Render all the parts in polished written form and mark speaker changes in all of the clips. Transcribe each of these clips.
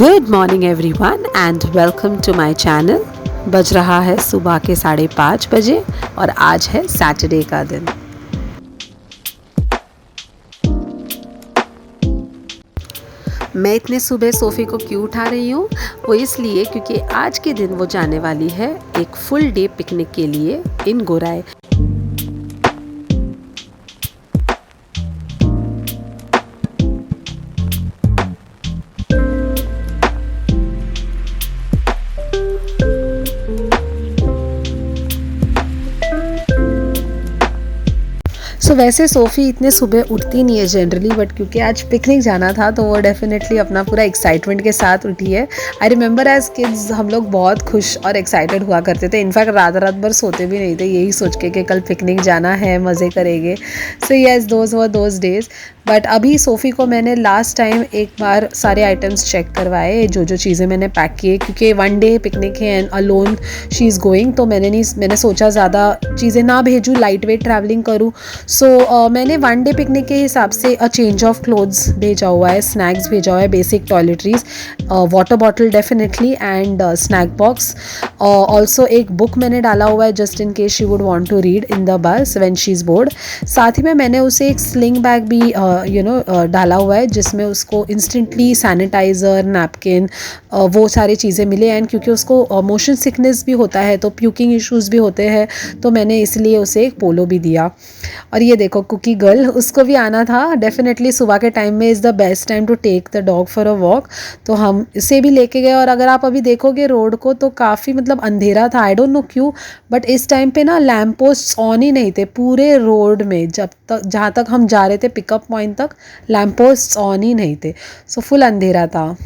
Speaker 1: Good morning everyone and welcome to my channel. बज रहा है सुबह के 5:30 बजे और आज है सैटरडे का दिन। मैं इतने सुबह सोफ़ी को क्यों उठा रही हूँ? वो इसलिए क्योंकि आज के दिन वो जाने वाली है एक फुल डे पिकनिक के लिए इन गोराई। वैसे सोफ़ी इतने सुबह उठती नहीं है जनरली, बट क्योंकि आज पिकनिक जाना था तो वो डेफिनेटली अपना पूरा एक्साइटमेंट के साथ उठी है। आई रिमेंबर एज किड्स हम लोग बहुत खुश और एक्साइटेड हुआ करते थे। इनफैक्ट रात रात भर सोते भी नहीं थे यही सोच के कि कल पिकनिक जाना है, मज़े करेंगे। So yes, those were those days. But अभी सोफ़ी को मैंने लास्ट टाइम एक बार सारे आइटम्स चेक करवाए, जो चीज़ें मैंने पैक किए, क्योंकि वन डे पिकनिक है and alone she is going. तो मैंने सोचा ज़्यादा चीज़ें ना भेजूँ, लाइट वेट ट्रैवलिंग करूँ। सो मैंने वन डे पिकनिक के हिसाब से चेंज ऑफ क्लोथ्स भेजा हुआ है, स्नैक्स भेजा हुआ है, basic toiletries, water bottle definitely and snack box. Also एक बुक मैंने डाला हुआ है just in case she would want to read in the bus when she is board. साथ ही में मैंने उसे एक स्लिंग बैग भी डाला हुआ है जिसमें उसको इंस्टेंटली सैनिटाइज़र, नैपकिन, वो सारी चीज़ें मिले। एंड क्योंकि उसको मोशन सिकनेस भी होता है तो प्यूकिंग इश्यूज़ भी होते हैं, तो मैंने इसलिए उसे एक पोलो भी दिया। और ये देखो कुकी गर्ल, उसको भी आना था। डेफिनेटली सुबह के टाइम में is the best time to take the dog for a walk, तो हम इसे भी लेके गए। और अगर आप अभी देखोगे रोड को तो काफ़ी अंधेरा था, आई डोंट नो क्यों, बट इस टाइम पे ना लैम्प पोस्ट ऑन ही नहीं थे पूरे रोड में। जहाँ तक हम जा रहे थे पिकअप पॉइंट तक लैम्प पोस्ट ऑन ही नहीं थे, सो फुल अंधेरा था।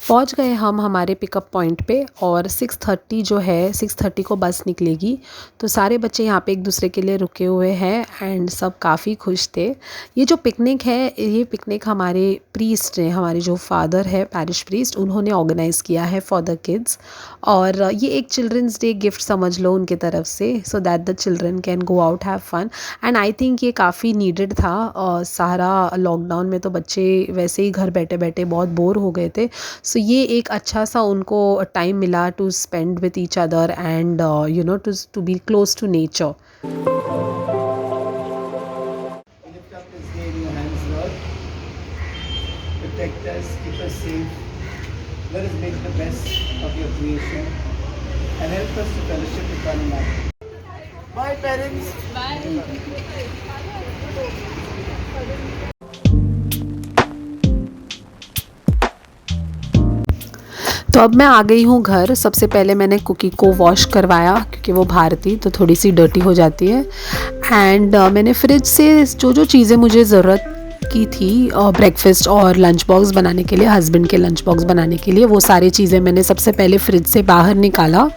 Speaker 1: पहुंच गए हम हमारे पिकअप पॉइंट पे और 6:30 जो है 6:30 को बस निकलेगी। तो सारे बच्चे यहाँ पे एक दूसरे के लिए रुके हुए हैं एंड सब काफ़ी खुश थे। ये जो पिकनिक है, ये पिकनिक हमारे प्रीस्ट ने, हमारे जो फादर है पैरिश प्रीस्ट, उन्होंने ऑर्गेनाइज़ किया है फॉर द किड्स। और ये एक चिल्ड्रंस डे गिफ्ट समझ लो उनके तरफ से, so that the children can go out have fun. And I think ये काफ़ी नीडेड था। सारा लॉकडाउन में तो बच्चे वैसे ही घर बैठे बैठे बहुत बोर हो गए थे, सो ये एक अच्छा सा उनको टाइम मिला to spend with each other and to be close to nature.
Speaker 2: Protect us, keep us safe. Let us make the best of your creation and help us to fellowship with one another. Bye, parents. Bye.
Speaker 1: तो अब मैं आ गई हूँ घर। सबसे पहले मैंने cookie को वॉश करवाया क्योंकि वो बाहर थी तो थोड़ी सी डर्टी हो जाती है। एंड मैंने फ्रिज से जो चीज़ें मुझे ज़रूरत की थी ब्रेकफास्ट और लंच बॉक्स बनाने के लिए, हस्बैंड के लंच बॉक्स बनाने के लिए, वो सारी चीज़ें मैंने सबसे पहले फ्रिज से बाहर निकाला।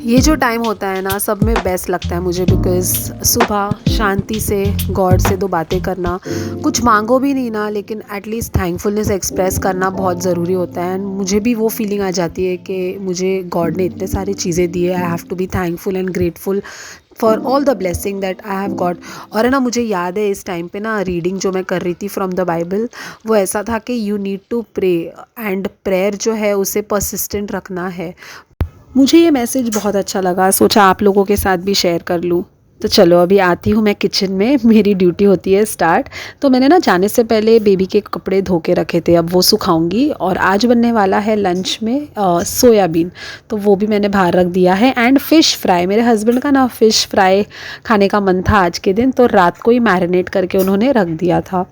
Speaker 1: ये जो टाइम होता है ना सब में बेस्ट लगता है मुझे, बिकॉज़ सुबह शांति से गॉड से 2 बातें करना, कुछ मांगो भी नहीं ना, लेकिन एटलीस्ट थैंकफुलनेस एक्सप्रेस करना बहुत ज़रूरी होता है। एंड मुझे भी वो फीलिंग आ जाती है कि मुझे गॉड ने इतने सारी चीज़ें दी है, I have to be thankful and grateful for all the blessing that I have got. और है ना, मुझे याद है इस टाइम पे ना रीडिंग जो मैं कर रही थी फ्रॉम द बाइबल, वो ऐसा था कि you need to pray and prayer जो है उसे परसिस्टेंट रखना है। मुझे ये मैसेज बहुत अच्छा लगा, सोचा आप लोगों के साथ भी शेयर कर लूँ। तो चलो अभी आती हूँ मैं किचन में, मेरी ड्यूटी होती है स्टार्ट। तो मैंने ना जाने से पहले बेबी के कपड़े धो के रखे थे, अब वो सुखाऊंगी। और आज बनने वाला है लंच में सोयाबीन, तो वो भी मैंने बाहर रख दिया है। एंड फ़िश फ्राई, मेरे हस्बैंड का ना फ़िश फ्राई खाने का मन था आज के दिन, तो रात को ही मैरिनेट करके उन्होंने रख दिया था।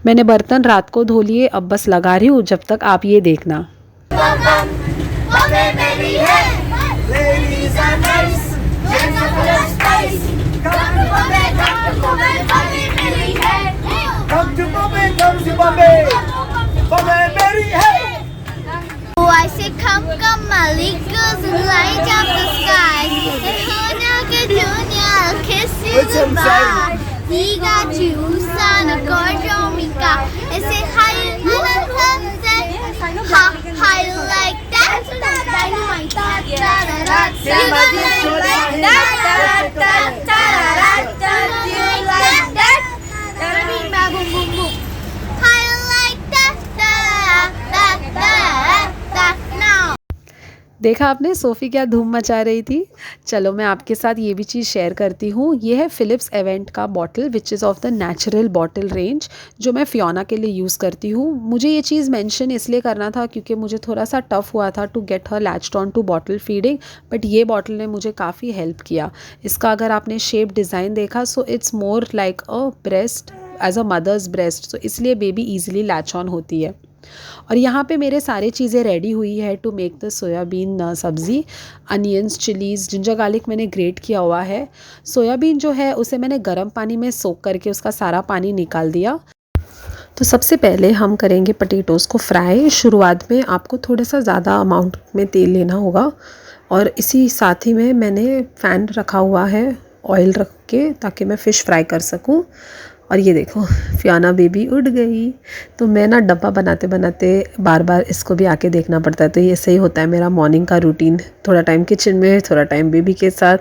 Speaker 1: मैंने बर्तन रात को धो लिए, अब बस लगा रही हूँ, जब तक आप ये देखना।
Speaker 2: Ladies and nice, gents full of spice. Come Put some side.
Speaker 3: He got you, son of Gorjomika. I say hi, hi like that. Dynamite. You got like that. You like that. Boom, boom, boom. Hi like that. Now.
Speaker 1: देखा आपने SoFi क्या धूम मचा रही थी। चलो मैं आपके साथ ये भी चीज़ शेयर करती हूँ। ये है फ़िलिप्स एवेंट का bottle which is of the natural bottle range, जो मैं फ़ियोना के लिए यूज़ करती हूँ। मुझे ये चीज़ मेंशन इसलिए करना था क्योंकि मुझे थोड़ा सा टफ़ हुआ था to get her latched on to bottle feeding, but ये बॉटल ने मुझे काफ़ी हेल्प किया। इसका अगर आपने शेप डिज़ाइन देखा, so it's more like a breast, as a mother's breast, so इसलिए बेबी ईजिली लैच ऑन होती है। और यहाँ पे मेरे सारे चीज़ें रेडी हुई है टू मेक द सोयाबीन सब्ज़ी। अनियंस, चिलीज़, जिंजर गार्लिक मैंने ग्रेट किया हुआ है। सोयाबीन जो है उसे मैंने गर्म पानी में सोक करके उसका सारा पानी निकाल दिया। तो सबसे पहले हम करेंगे पटेटोज़ को फ्राई। शुरुआत में आपको थोड़ा सा ज़्यादा अमाउंट में तेल लेना होगा, और इसी साथ ही में मैंने फ़ैन रखा हुआ है ऑयल रख के, ताकि मैं फ़िश फ्राई कर सकूं। और ये देखो फियाना बेबी उड़ गई। तो मैं ना डब्बा बनाते बनाते बार बार इसको भी आके देखना पड़ता है। तो ये सही होता है मेरा मॉर्निंग का रूटीन, थोड़ा टाइम किचन में, थोड़ा टाइम बेबी के साथ।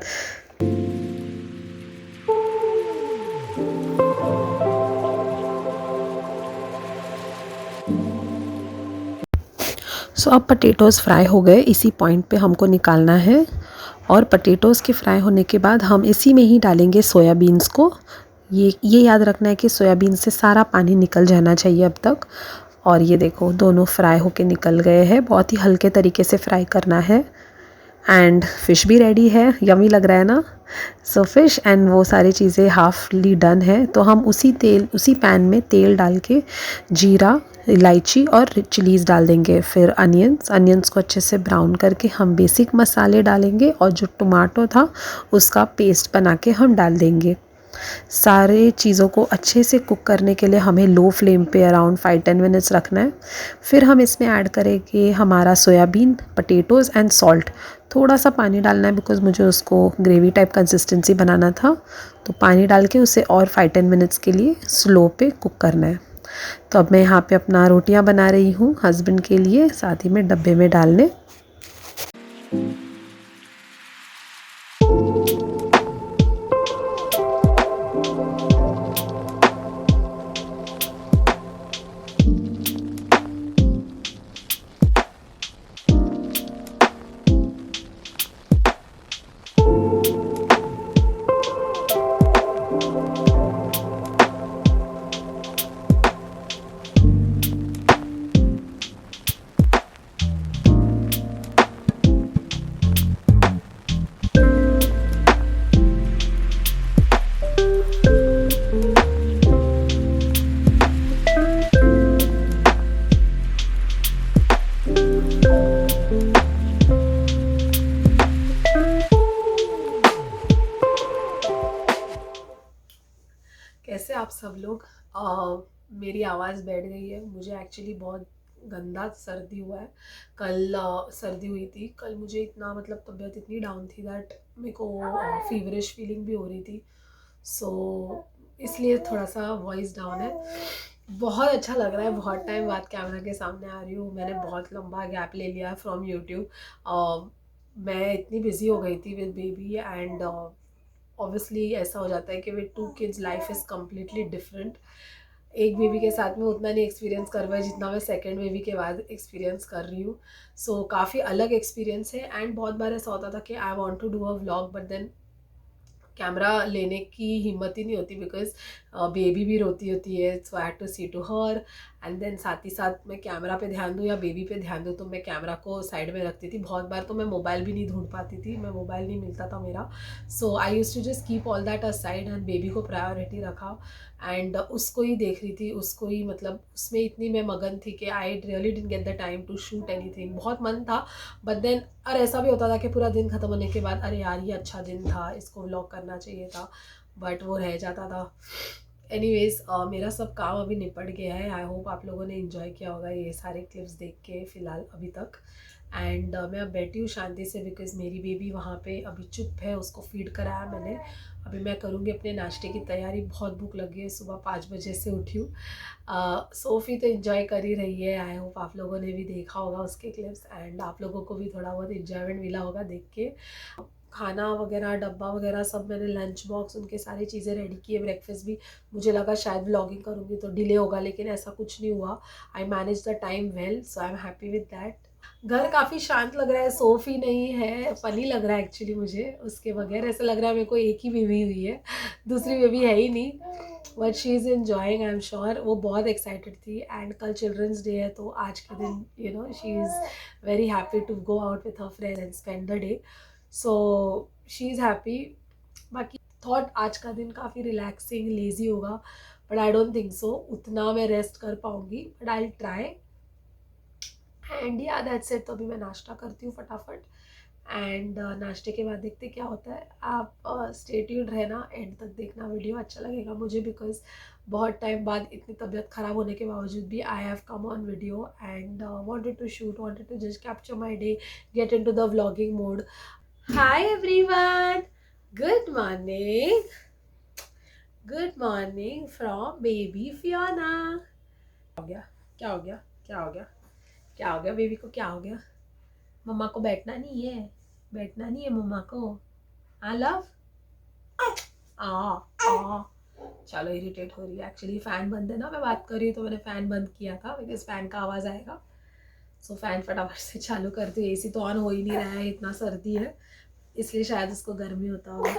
Speaker 1: सो अब पटेटोज़ फ्राई हो गए, इसी पॉइंट पे हमको निकालना है। और पटेटोज़ के फ्राई होने के बाद हम इसी में ही डालेंगे सोयाबीन्स को। ये याद रखना है कि सोयाबीन से सारा पानी निकल जाना चाहिए अब तक। और ये देखो दोनों फ्राई होके निकल गए हैं। बहुत ही हल्के तरीके से फ्राई करना है। एंड फ़िश भी रेडी है, यमी लग रहा है ना। सो फ़िश एंड वो सारी चीज़ें हाफली डन है। तो हम उसी पैन में तेल डाल के जीरा, इलायची और चिलीज़ डाल देंगे। फिर अनियंस को अच्छे से ब्राउन करके हम बेसिक मसाले डालेंगे, और जो टमाटो था उसका पेस्ट बना के हम डाल देंगे। सारे चीज़ों को अच्छे से कुक करने के लिए हमें लो फ्लेम पे अराउंड 5-10 मिनट्स रखना है। फिर हम इसमें ऐड करेंगे हमारा सोयाबीन, पटेटोज़ एंड सॉल्ट। थोड़ा सा पानी डालना है बिकॉज़ मुझे उसको ग्रेवी टाइप कंसिस्टेंसी बनाना था। तो पानी डाल के उसे और 5-10 मिनट्स के लिए स्लो पे कुक करना है। तो अब मैं यहाँ पे अपना रोटियाँ बना रही हूँ हस्बैंड के लिए, साथ ही में डब्बे में डालने। कैसे आप सब लोग। मेरी आवाज़ बैठ गई है। मुझे एक्चुअली बहुत गंदा सर्दी हुआ है। कल सर्दी हुई थी। कल मुझे इतना मतलब तबीयत इतनी डाउन थी दैट मेरे को फीवरिश फीलिंग भी हो रही थी। सो इसलिए थोड़ा सा वॉइस डाउन है। बहुत अच्छा लग रहा है, बहुत टाइम बाद कैमरा के सामने आ रही हूँ। मैंने बहुत लंबा गैप ले लिया फ्रॉम यूट्यूब। मैं इतनी बिजी हो गई थी विद बेबी, एंड ऑब्वियसली ऐसा हो जाता है कि with 2 kids life is completely different. एक बेबी के साथ में उतना नहीं एक्सपीरियंस कर पाई जितना मैं सेकंड बेबी के बाद एक्सपीरियंस कर रही हूँ। सो काफ़ी अलग एक्सपीरियंस है। एंड बहुत बार ऐसा होता था कि I want to do a vlog, but then camera लेने की हिम्मत ही नहीं होती बिकॉज बेबी भी रोती होती है। So I had to see to her, and then साथ ही साथ मैं कैमरा पे ध्यान दूँ या बेबी पे ध्यान दूँ, तो मैं कैमरा को साइड में रखती थी। बहुत बार तो मैं मोबाइल भी नहीं ढूंढ पाती थी, मैं मोबाइल नहीं मिलता था मेरा। So I use to just keep all that aside and baby को प्रायोरिटी रखा, एंड उसको ही देख रही थी, उसको ही मतलब उसमें इतनी मैं मगन थी कि I really didn't get the time to shoot anything. बहुत मन था, बट देन और ऐसा भी होता था कि पूरा दिन ख़त्म होने के बाद अरे यार ये अच्छा दिन था, इसको व्लॉग करना चाहिए था, बट वो रह जाता था। एनीवेज मेरा सब काम अभी निपट गया है। आई होप आप लोगों ने इन्जॉय किया होगा ये सारे क्लिप्स देख के फ़िलहाल अभी तक। एंड मैं अब बैठी हूँ शांति से बिकॉज़ मेरी बेबी वहाँ पे अभी चुप है, उसको फीड कराया मैंने। अभी मैं करूँगी अपने नाश्ते की तैयारी, बहुत भूख लगी है, सुबह 5 बजे से उठी हूँ। सोफ़ी तो एंजॉय कर ही रही है, आई होप आप लोगों ने भी देखा होगा उसके क्लिप्स एंड आप लोगों को भी थोड़ा बहुत एंजॉयमेंट मिला होगा देख के। खाना वगैरह, डब्बा वगैरह सब मैंने, लंच बॉक्स उनके सारी चीज़ें रेडी की है। ब्रेकफास्ट भी मुझे लगा शायद व्लॉगिंग करूँगी तो डिले होगा, लेकिन ऐसा कुछ नहीं हुआ। I manage the time well, so I am happy with that. घर काफ़ी शांत लग रहा है, सोफ़ी नहीं है, फ़नी लग रहा है एक्चुअली मुझे उसके बगैर। ऐसा लग रहा है मेरे को एक ही बेबी हुई है, दूसरी बेबी है ही नहीं। But she is enjoying, I am sure. वो बहुत एक्साइटेड थी एंड कल चिल्ड्रंस डे है, तो आज के दिन you know she is very happy to go out with her friends and spend the day. So she is happy. बाकी थॉट आज का दिन काफ़ी रिलैक्सिंग लेज़ी होगा, but I don't think so उतना मैं रेस्ट कर पाऊँगी, but I will try. And yeah that's it. तो अभी मैं नाश्ता करती हूँ फटाफट एंड नाश्ते के बाद देखते क्या होता है। आप स्टे ट्यून्ड रहना, एंड तक देखना, वीडियो अच्छा लगेगा मुझे बिकॉज बहुत टाइम बाद इतनी तबीयत ख़राब होने के बावजूद भी I have come on video and wanted to shoot, wanted to just capture my day, get into the vlogging mode. Hi everyone, good morning, good morning from baby Fiona. हो गया, क्या हो गया, क्या हो गया, क्या हो गया बेबी को, क्या हो गया? मम्मा को बैठना नहीं है, बैठना नहीं है मम्मा को। हाँ लव, आ चलो, इरिटेट हो रही है एक्चुअली। फ़ैन बंद है ना, मैं बात कर रही हूँ तो मैंने फ़ैन बंद किया था बिकॉज फ़ैन का आवाज़ आएगा। सो फ़ैन फटाफट से चालू करती हूँ। एसी तो ऑन हो ही नहीं रहा है, इतना सर्दी है, इसलिए शायद उसको गर्मी होता होगा।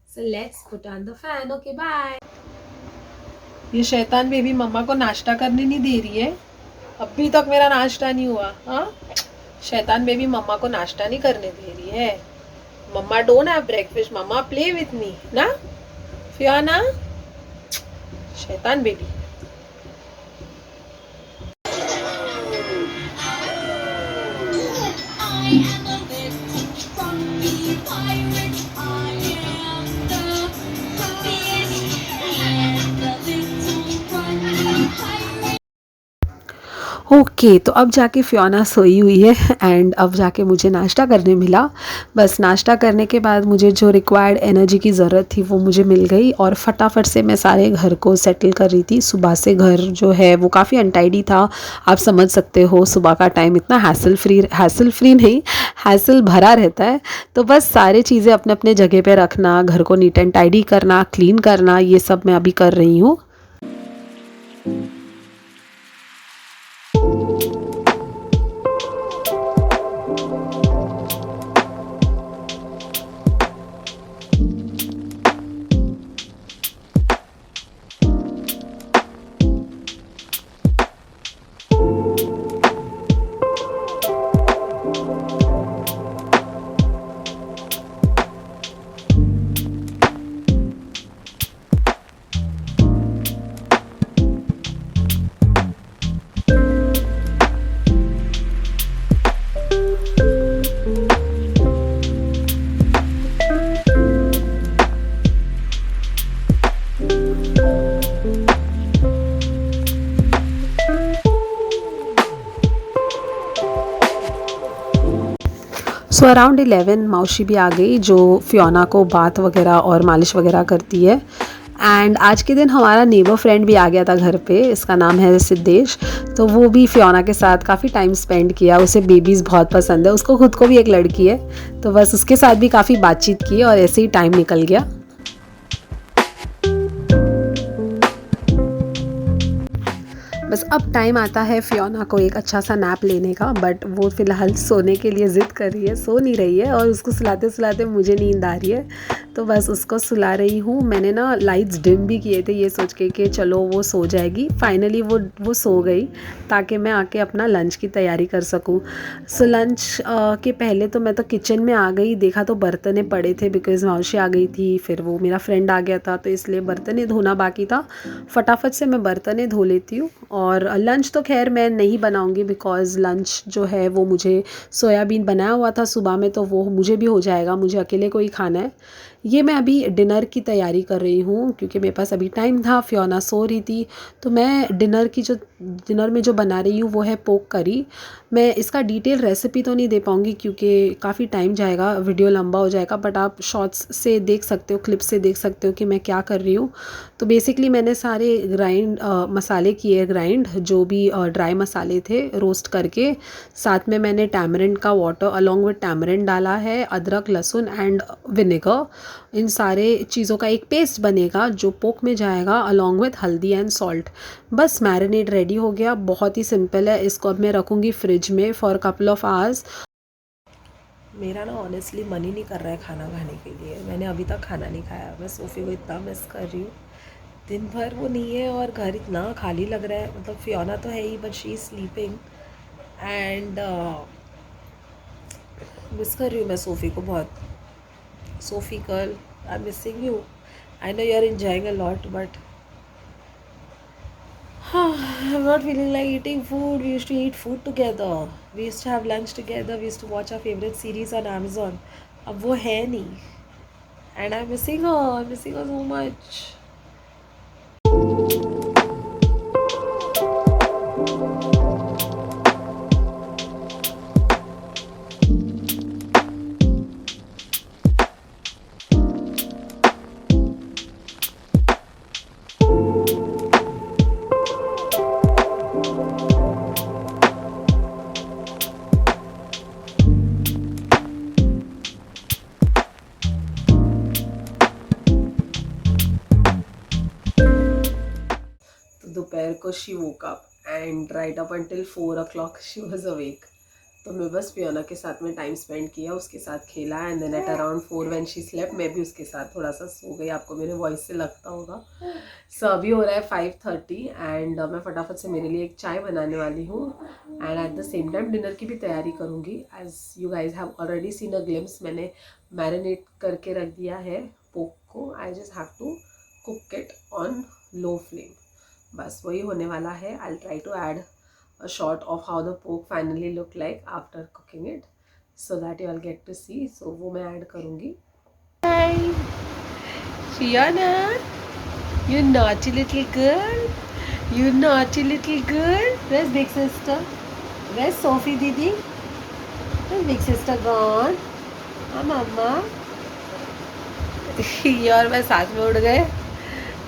Speaker 1: So let's put on the fan. Okay bye. ये शैतान बेबी मम्मा को नाश्ता करने नहीं दे रही है, अभी तक मेरा नाश्ता नहीं हुआ। हाँ, शैतान बेबी मम्मा को नाश्ता नहीं करने दे रही है। Mamma don't have breakfast, mamma play with me ना फियोना। शैतान बेबी। ओके, तो अब जाके फियोना सोई हुई है एंड अब जाके मुझे नाश्ता करने मिला। बस नाश्ता करने के बाद मुझे जो रिक्वायर्ड एनर्जी की ज़रूरत थी वो मुझे मिल गई और फटाफट से मैं सारे घर को सेटल कर रही थी। सुबह से घर जो है वो काफ़ी अनटाइडी था, आप समझ सकते हो सुबह का टाइम इतना हैसल फ्री नहीं, हैसल भरा रहता है। तो बस सारी चीज़ें अपने अपने जगह पे रखना, घर को नीट एंड टाइडी करना, क्लीन करना, ये सब मैं अभी कर रही हूँ। सो अराउंड 11 मौसी भी आ गई जो फियोना को बात वगैरह और मालिश वगैरह करती है। एंड आज के दिन हमारा नेबर फ्रेंड भी आ गया था घर पे, इसका नाम है सिद्धेश। तो वो भी फियोना के साथ काफ़ी टाइम स्पेंड किया, उसे बेबीज़ बहुत पसंद है, उसको खुद को भी एक लड़की है, तो बस उसके साथ भी काफ़ी बातचीत की और ऐसे ही टाइम निकल गया। बस अब टाइम आता है फियोना को एक अच्छा सा नैप लेने का, बट वो फ़िलहाल सोने के लिए ज़िद कर रही है, सो नहीं रही है और उसको सुलाते सुलाते मुझे नींद आ रही है, तो बस उसको सुला रही हूँ। मैंने ना लाइट्स डिम भी किए थे ये सोच के कि चलो वो सो जाएगी, फाइनली वो सो गई ताकि मैं आके अपना लंच की तैयारी कर सकूँ। सो लंच के पहले तो मैं तो किचन में आ गई, देखा तो बर्तने पड़े थे बिकॉज़ मौसी आ गई थी, फिर वो मेरा फ्रेंड आ गया था तो इसलिए बर्तने धोना बाकी था। फटाफट से मैं बर्तने धो लेती हूँ। और लंच तो खैर मैं नहीं बनाऊँगी बिकॉज़ लंच जो है वो मुझे सोयाबीन बनाया हुआ था सुबह में, तो वो मुझे भी हो जाएगा, मुझे अकेले को ही खाना है। ये मैं अभी डिनर की तैयारी कर रही हूँ क्योंकि मेरे पास अभी टाइम था, फियोना सो रही थी। तो मैं डिनर में जो बना रही हूँ वो है पोक करी। मैं इसका डिटेल रेसिपी तो नहीं दे पाऊँगी क्योंकि काफ़ी टाइम जाएगा, वीडियो लंबा हो जाएगा, बट आप शॉर्ट्स से देख सकते हो, क्लिप से देख सकते हो कि मैं क्या कर रही हूँ। तो बेसिकली मैंने सारे मसाले किए ग्राइंड, जो भी ड्राई मसाले थे रोस्ट करके। साथ में मैंने टैमरिंड का वाटर अलोंग विद टैमरिंड डाला है, अदरक, लहसुन एंड विनेगर। इन सारे चीज़ों का एक पेस्ट बनेगा जो पोक में जाएगा अलोंग विथ हल्दी एंड सॉल्ट। बस मैरिनेट रेडी हो गया, बहुत ही सिंपल है। इसको अब मैं रखूँगी फ्रिज में फॉर कपल ऑफ आवर्स। मेरा ना ऑनेस्टली मन ही नहीं कर रहा है खाना खाने के लिए। मैंने अभी तक खाना नहीं खाया। मैं सोफ़ी को इतना मिस कर रही हूँ, दिन भर वो नहीं है और घर इतना खाली लग रहा है। मतलब फियोना तो है ही but she is sleeping and miss कर रही हूँ मैं सोफ़ी को बहुत। Sophie girl, I am missing you. I know you are enjoying a lot but I'm not feeling like eating food. We used to eat food together. We used to have lunch together. We used to watch our favorite series on Amazon. अब वो है नहीं. And I'm missing her. I'm missing her so much. दोपहर को she woke up and right up until 4 o'clock she was awake. तो मैं बस Fiona के साथ में टाइम स्पेंड किया, उसके साथ खेला and then at around 4 when she slept मैं भी उसके साथ थोड़ा सा सो गई। आपको मेरे वॉइस से लगता होगा। सो अभी हो रहा है 5:30 एंड मैं फटाफट से मेरे लिए एक चाय बनाने वाली हूँ and at the same time dinner की भी तैयारी करूँगी। As you guys have already seen a glimpse, मैंने मैरिनेट करके रख दिया है पोक को। I just have to cook it on low flame. बस वही होने वाला है। I try to add a shot of how the pork finally look like after cooking it so that you all get to see. So वो मैं add करूँगी। Hi, Fiona, you naughty little girl, you naughty little girl. Where's big sister? Where's Sophie दीदी? Where's big sister gone? हाँ मम्मा। ये और मैं साथ में उड़ गए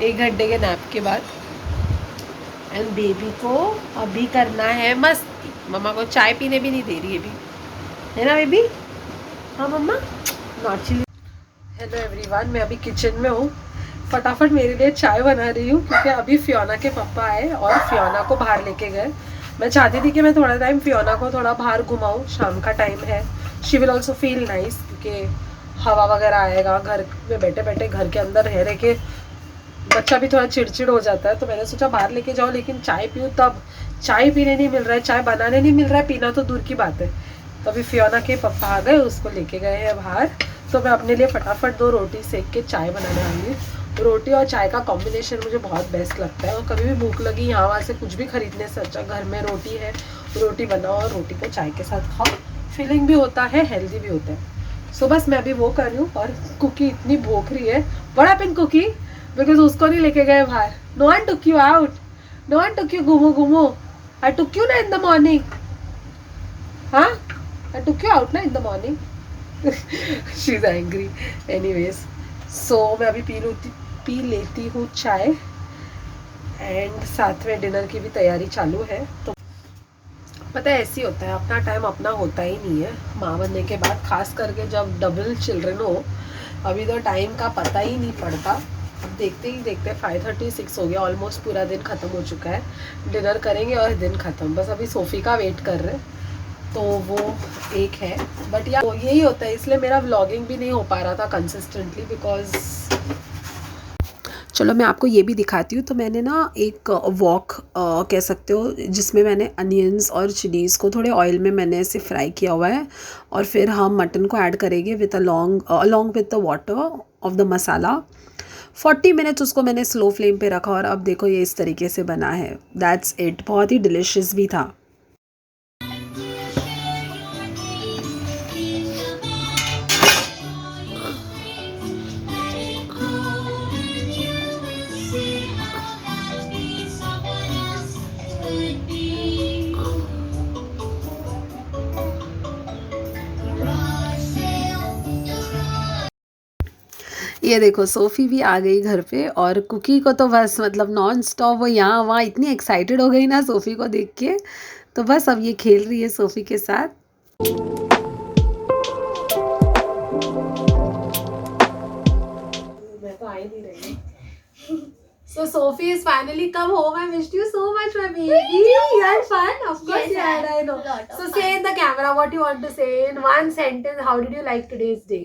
Speaker 1: 1 घंटे के नैप के बाद। एंड बेबी को अभी करना है मस्ती। मम्मा को चाय पीने भी नहीं दे रही है अभी, है ना बेबी? हाँ मम्मा, नॉट चिली। हेलो एवरीवन, मैं अभी किचन में हूँ। फटाफट मेरे लिए चाय बना रही हूँ क्योंकि अभी फियोना के पापा आए और फियोना को बाहर लेके गए। मैं चाहती थी कि मैं थोड़ा टाइम फियोना को थोड़ा बाहर घुमाऊँ, शाम का टाइम है। She will also feel nice क्योंकि हवा वगैरह आएगा। घर में बैठे बैठे घर के अंदर रह के बच्चा भी थोड़ा चिड़चिड़ हो जाता है। तो मैंने सोचा बाहर लेके जाओ, लेकिन चाय पीऊँ तब चाय पीने नहीं मिल रहा है, चाय बनाने नहीं मिल रहा है, पीना तो दूर की बात है। तो अभी फियोना के पापा आ गए, उसको लेके गए हैं बाहर। तो मैं अपने लिए फटाफट 2 रोटी सेक के चाय बनाने वाली हूँ। रोटी और चाय का कॉम्बिनेशन मुझे बहुत बेस्ट लगता है। और कभी भी भूख लगी यहाँ वहाँ से कुछ भी खरीदने से अच्छा घर में रोटी है, रोटी बनाओ और रोटी को चाय के साथ खाओ। फीलिंग भी होता है, हेल्दी भी होता है। सो बस मैं अभी वो कर रही हूँ। और कुकी इतनी भूख रही है, बड़ा पिन कुकी, बिकॉज उसको नहीं लेके गए बाहर। No one took you out, no one took you घूमो घूमो। आई टुक यू ना इन द मॉर्निंग, हाँ आई टुक यू आउट ना in the morning. She is angry. Anyways, so मैं अभी पी लेती हूँ चाय एंड साथ में डिनर की भी तैयारी चालू है। तो पता है ऐसे ही होता है, अपना टाइम अपना होता ही नहीं है माँ बनने के बाद, खास करके जब डबल चिल्ड्रन हो। अभी तो टाइम का पता ही नहीं पड़ता। अब देखते ही देखते 5:36 हो गया, ऑलमोस्ट पूरा दिन ख़त्म हो चुका है। डिनर करेंगे और दिन ख़त्म। बस अभी सोफ़ी का वेट कर रहे हैं, तो वो एक है। बट यार तो यही होता है, इसलिए मेरा व्लॉगिंग भी नहीं हो पा रहा था कंसिस्टेंटली बिकॉज। चलो मैं आपको ये भी दिखाती हूँ। तो मैंने ना एक वॉक कह सकते हो जिसमें मैंने अनियंस और चिलीज़ को थोड़े ऑयल में मैंने ऐसे फ्राई किया हुआ है और फिर हम मटन को ऐड करेंगे with along with the water of the masala. 40 minutes उसको मैंने स्लो फ्लेम पे रखा और अब देखो ये इस तरीके से बना है। That's it. बहुत ही डिलिशियस भी था। ये देखो सोफ़ी भी आ गई घर पे और कुकी को तो बस मतलब नॉन स्टॉप वो यहाँ वहाँ इतनी एक्साइटेड हो गई ना सोफ़ी को देख के, तो बस अब ये खेल रही है सोफ़ी के साथ। मैं तो आ ही नहीं रही। So Sophie is finally come home. I missed you so much, my baby. You had fun, of course.
Speaker 3: Yes,
Speaker 1: you had. I know.
Speaker 3: lot of
Speaker 1: So
Speaker 3: fun.
Speaker 1: say in the camera what you want to say in one sentence. How did you like today's day?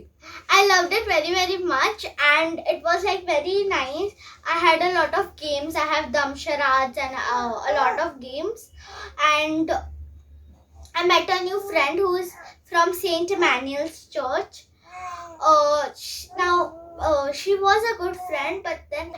Speaker 3: I loved it very, very much, and it was like very nice. I had a lot of games. I have dumb charades and a lot of games, and I met a new friend who is from Saint Emmanuel's Church. She was a good friend, but then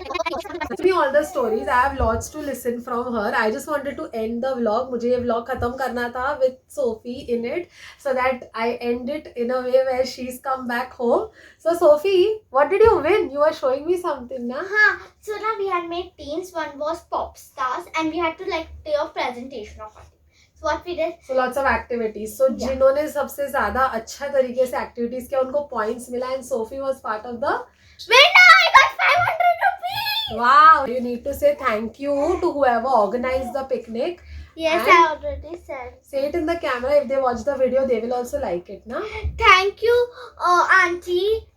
Speaker 1: Tell me all the stories. I have lots to listen from her. I just wanted to end the vlog. मुझे ये vlog खत्म करना था with Sophie in it, so that I end it in a way where she's come back home. So Sophie, what did you win? You were showing me something, na?
Speaker 3: So now we had made teams. One was pop stars, and we had to like do a presentation of it. So what we did,
Speaker 1: So lots of activities. So
Speaker 3: Yeah.
Speaker 1: जिन्होंने सबसे ज़्यादा अच्छा तरीके से activities किया उनको points मिला and Sophie was part of the.
Speaker 3: winner, I got 500 rupees.
Speaker 1: Wow! You need to say thank you to whoever organized the picnic.
Speaker 3: Yes,
Speaker 1: And-
Speaker 3: I already said.
Speaker 1: Say it in the camera. If they watch the video, they will also like it, na?
Speaker 3: Thank you, Auntie,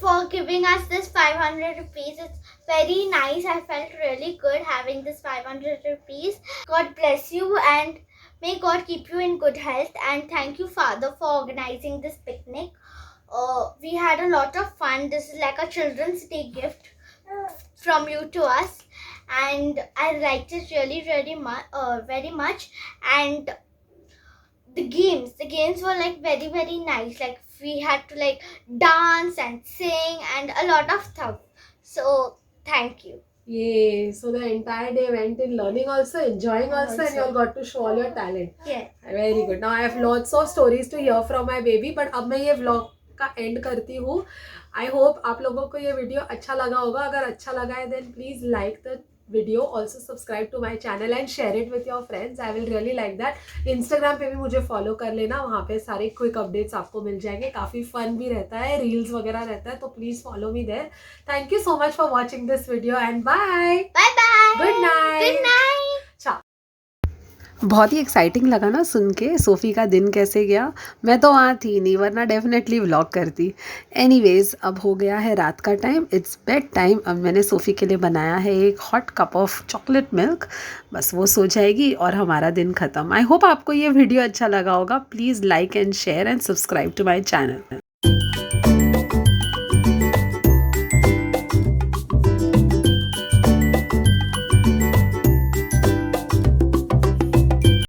Speaker 3: for giving us this 500 rupees. It's very nice. I felt really good having this 500 rupees. God bless you and may God keep you in good health. And thank you, Father, for organizing this picnic. We had a lot of fun. This is like a Children's Day gift from you to us. And I liked it really, very much. And the games were like very, very nice. Like we had to like dance and sing and a lot of stuff. So thank you.
Speaker 1: Yay! So the entire day went in learning also, enjoying also, and
Speaker 3: Also.
Speaker 1: you all got to show all your talent.
Speaker 3: Yeah.
Speaker 1: Very good. Now I have lots of stories to hear from my baby, but अब मैं ये vlog का end करती हूँ. I hope आप लोगों को ये वीडियो अच्छा लगा होगा. अगर अच्छा लगा है then please like the video, also subscribe to my channel and share it with your friends. I will really like that. Instagram पे भी मुझे follow कर लेना, वहाँ पे सारे quick updates आपको मिल जाएंगे. काफ़ी fun भी रहता है, reels वगैरह रहता है, तो please follow me there. Thank you so much for watching this video and bye.
Speaker 3: Bye bye.
Speaker 1: Good night.
Speaker 3: Good night.
Speaker 1: बहुत ही एक्साइटिंग लगा ना सुन के सोफ़ी का दिन कैसे गया. मैं तो वहाँ थी नहीं वरना डेफिनेटली व्लॉग करती. एनीवेज अब हो गया है रात का टाइम, इट्स बेड टाइम. अब मैंने सोफ़ी के लिए बनाया है एक hot cup of chocolate milk. बस वो सो जाएगी और हमारा दिन ख़त्म. आई होप आपको ये वीडियो अच्छा लगा होगा. Please like and share and subscribe to my channel.